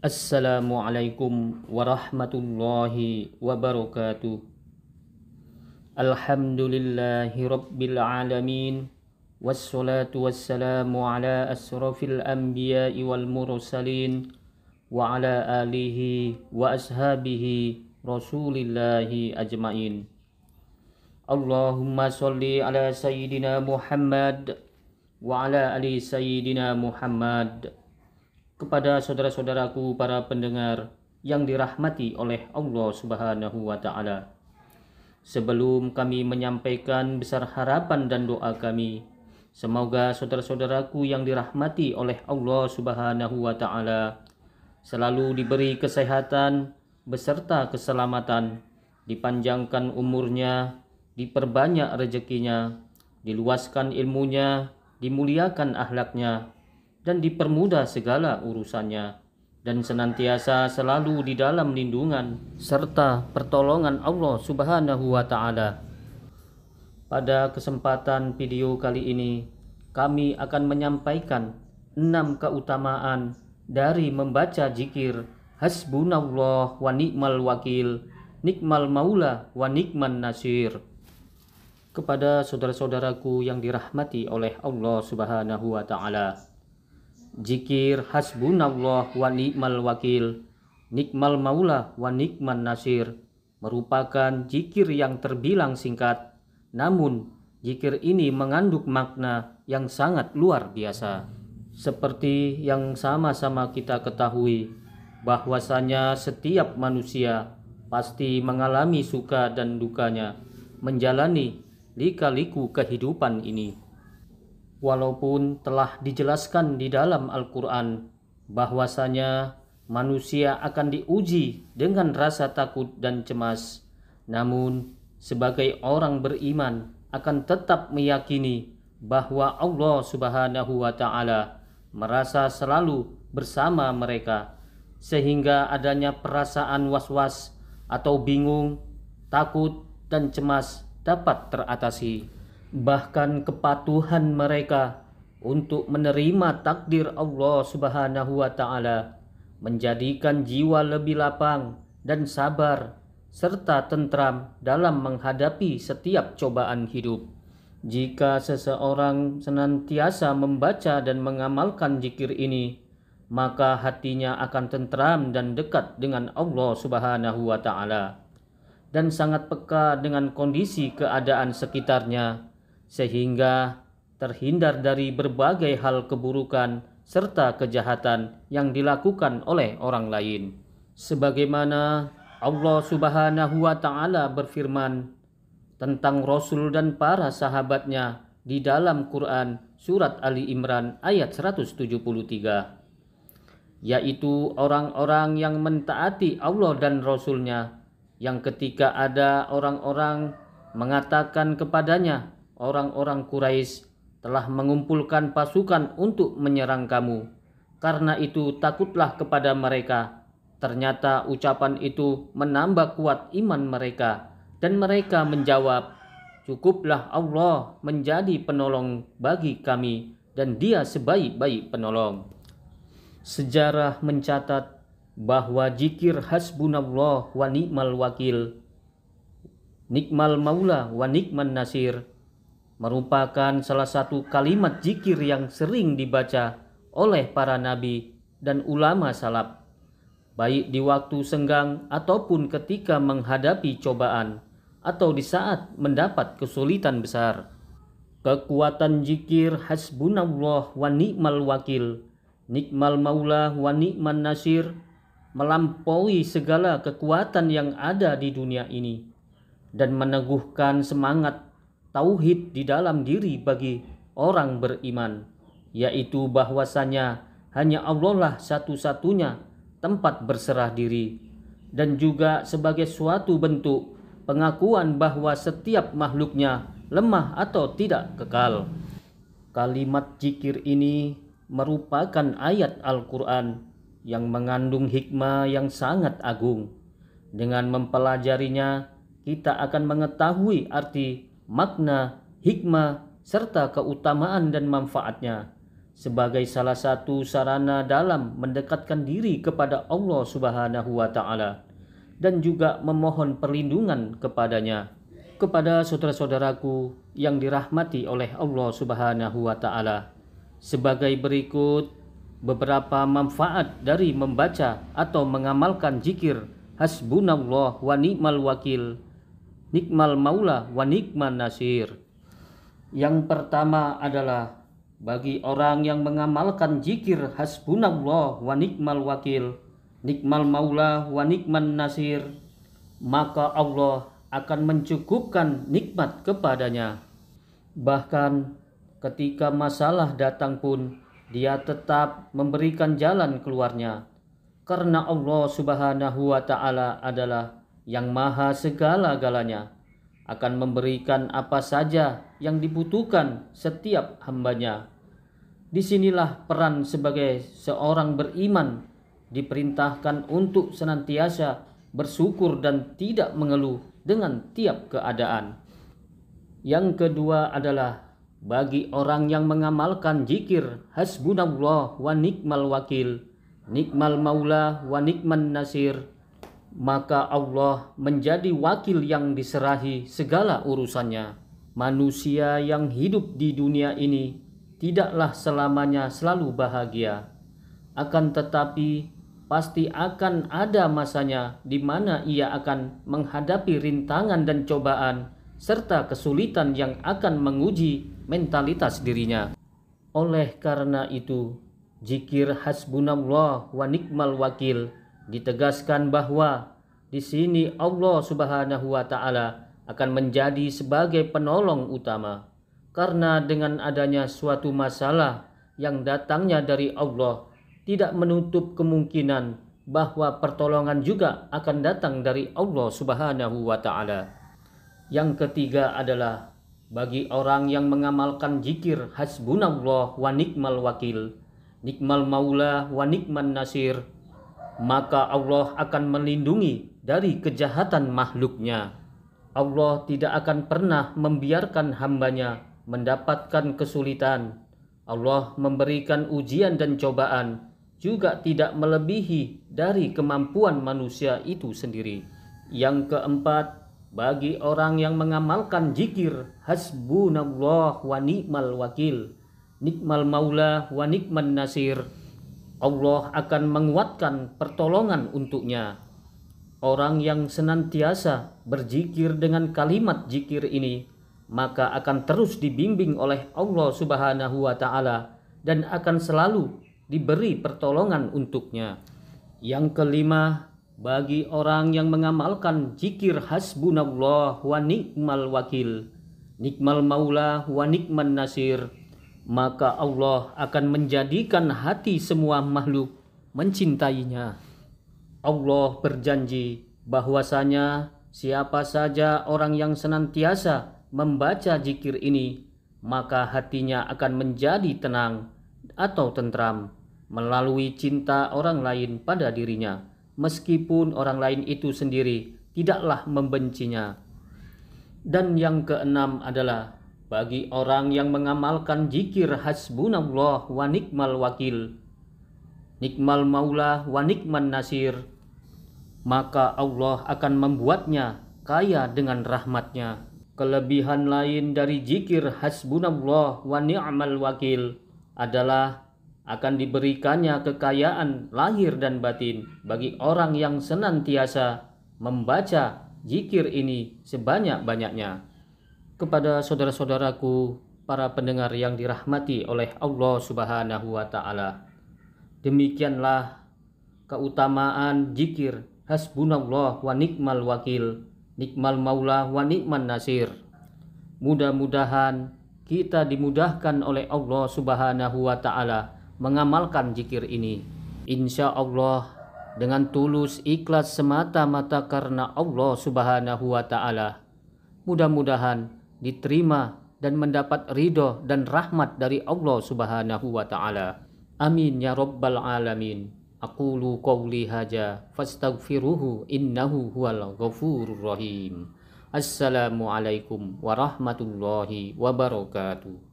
Assalamualaikum warahmatullahi wabarakatuh. Alhamdulillahi rabbil alamin. Wassalatu wassalamu ala asrafil anbiya'i wal mursalin wa ala alihi wa ashabihi rasulillahi ajmain. Allahumma sholli ala sayyidina Muhammad wa ala ali sayyidina Muhammad. Kepada saudara-saudaraku para pendengar yang dirahmati oleh Allah Subhanahu wa taala. Sebelum kami menyampaikan besar harapan dan doa kami, semoga saudara-saudaraku yang dirahmati oleh Allah Subhanahu wa taala selalu diberi kesehatan beserta keselamatan, dipanjangkan umurnya, diperbanyak rezekinya, diluaskan ilmunya, dimuliakan akhlaknya, dan dipermudah segala urusannya, dan senantiasa selalu di dalam lindungan serta pertolongan Allah Subhanahu wa taala. Pada kesempatan video kali ini, kami akan menyampaikan 6 keutamaan dari membaca zikir Hasbunallah wa ni'mal wakil, nikmal maula wa nikman nasir. Kepada saudara-saudaraku yang dirahmati oleh Allah Subhanahu wa taala, zikir Hasbunallah wa ni'mal wakil, nikmal maula wa nikman nasir merupakan zikir yang terbilang singkat, namun zikir ini mengandung makna yang sangat luar biasa. Seperti yang sama-sama kita ketahui, bahwasanya setiap manusia pasti mengalami suka dan dukanya menjalani lika-liku kehidupan ini. Walaupun telah dijelaskan di dalam Al-Quran bahwasanya manusia akan diuji dengan rasa takut dan cemas, namun sebagai orang beriman akan tetap meyakini bahwa Allah Subhanahu wa taala merasa selalu bersama mereka, sehingga adanya perasaan was-was atau bingung, takut, dan cemas dapat teratasi. Bahkan kepatuhan mereka untuk menerima takdir Allah Subhanahu wa taala menjadikan jiwa lebih lapang dan sabar serta tentram dalam menghadapi setiap cobaan hidup. Jika seseorang senantiasa membaca dan mengamalkan zikir ini, maka hatinya akan tentram dan dekat dengan Allah Subhanahu wa taala dan sangat peka dengan kondisi keadaan sekitarnya, sehingga terhindar dari berbagai hal keburukan serta kejahatan yang dilakukan oleh orang lain. Sebagaimana Allah Subhanahu wa taala berfirman tentang Rasul dan para sahabatnya di dalam Quran surat Ali Imran ayat 173, yaitu orang-orang yang mentaati Allah dan Rasulnya, yang ketika ada orang-orang mengatakan kepadanya, orang-orang Quraisy telah mengumpulkan pasukan untuk menyerang kamu, karena itu takutlah kepada mereka. Ternyata ucapan itu menambah kuat iman mereka, dan mereka menjawab, cukuplah Allah menjadi penolong bagi kami, dan Dia sebaik-baik penolong. Sejarah mencatat bahwa zikir Hasbunallah wa ni'mal wakil, nikmal maula wa nikman nasir merupakan salah satu kalimat zikir yang sering dibaca oleh para nabi dan ulama salaf, baik di waktu senggang ataupun ketika menghadapi cobaan atau di saat mendapat kesulitan besar. Kekuatan zikir Hasbunallah wa ni'mal wakil, nikmal maula wa nikman nasir melampaui segala kekuatan yang ada di dunia ini dan meneguhkan semangat tauhid di dalam diri bagi orang beriman, yaitu bahwasanya hanya Allah lah satu-satunya tempat berserah diri, dan juga sebagai suatu bentuk pengakuan bahwa setiap makhluknya lemah atau tidak kekal. Kalimat zikir ini merupakan ayat Al-Quran yang mengandung hikmah yang sangat agung. Dengan mempelajarinya, kita akan mengetahui arti, makna, hikmah, serta keutamaan dan manfaatnya, sebagai salah satu sarana dalam mendekatkan diri kepada Allah Subhanahu wa taala dan juga memohon perlindungan kepadanya. Kepada saudara-saudaraku yang dirahmati oleh Allah Subhanahu wa taala, sebagai berikut beberapa manfaat dari membaca atau mengamalkan zikir hasbunallah wa ni'mal wakil, nikmal maula wa nikman nasir. Yang pertama adalah bagi orang yang mengamalkan zikir hasbunallah wa nikmal wakil, nikmal maula wa nikman nasir, maka Allah akan mencukupkan nikmat kepadanya. Bahkan ketika masalah datang pun dia tetap memberikan jalan keluarnya, karena Allah Subhanahu wa taala adalah yang maha segala-galanya, akan memberikan apa saja yang dibutuhkan setiap hambanya. Disinilah peran sebagai seorang beriman diperintahkan untuk senantiasa bersyukur dan tidak mengeluh dengan tiap keadaan. Yang kedua adalah bagi orang yang mengamalkan zikir hasbunallah wa nikmal wakil, nikmal maula wa nikman nasir, maka Allah menjadi wakil yang diserahi segala urusannya. Manusia yang hidup di dunia ini tidaklah selamanya selalu bahagia. Akan tetapi pasti akan ada masanya di mana ia akan menghadapi rintangan dan cobaan serta kesulitan yang akan menguji mentalitas dirinya. Oleh karena itu, zikir hasbunallah wa nikmal wakil ditegaskan bahwa di sini Allah Subhanahu wa taala akan menjadi sebagai penolong utama, karena dengan adanya suatu masalah yang datangnya dari Allah tidak menutup kemungkinan bahwa pertolongan juga akan datang dari Allah Subhanahu wa taala. Yang ketiga adalah bagi orang yang mengamalkan zikir hasbunallah wa nikmal wakil, nikmal maula wa nikman nasir, maka Allah akan melindungi dari kejahatan makhluknya. Allah tidak akan pernah membiarkan hambanya mendapatkan kesulitan. Allah memberikan ujian dan cobaan juga tidak melebihi dari kemampuan manusia itu sendiri. Yang keempat, bagi orang yang mengamalkan zikir hasbunallah wa ni'mal wakil, nikmal maula wa nikman nasir, Allah akan menguatkan pertolongan untuknya. Orang yang senantiasa berzikir dengan kalimat zikir ini, maka akan terus dibimbing oleh Allah Subhanahu wa taala dan akan selalu diberi pertolongan untuknya. Yang kelima, bagi orang yang mengamalkan zikir hasbunallah wa ni'mal wakil, nikmal maula wa nikman nasir, maka Allah akan menjadikan hati semua makhluk mencintainya. Allah berjanji bahwasanya siapa saja orang yang senantiasa membaca zikir ini, maka hatinya akan menjadi tenang atau tentram melalui cinta orang lain pada dirinya, meskipun orang lain itu sendiri tidaklah membencinya. Dan yang keenam adalah bagi orang yang mengamalkan zikir hasbunallah wa nikmal wakil, nikmal maula wa nikman nasir, maka Allah akan membuatnya kaya dengan rahmatnya. Kelebihan lain dari zikir hasbunallah wa ni'mal wakil adalah akan diberikannya kekayaan lahir dan batin bagi orang yang senantiasa membaca zikir ini sebanyak-banyaknya. Kepada saudara-saudaraku, para pendengar yang dirahmati oleh Allah Subhanahu wa taala, demikianlah keutamaan zikir hasbunallah wa ni'mal wakil, nikmal maula wa nikman nasir. Mudah-mudahan kita dimudahkan oleh Allah Subhanahu wa taala mengamalkan zikir ini. Insya Allah dengan tulus ikhlas semata-mata karena Allah Subhanahu wa taala, mudah-mudahan diterima dan mendapat ridho dan rahmat dari Allah Subhanahu wa taala. Amin ya rabbal alamin. Aqulu qawli hadza fastaghfiruhu innahu huwal ghafurur rahim. Assalamualaikum warahmatullahi wabarakatuh.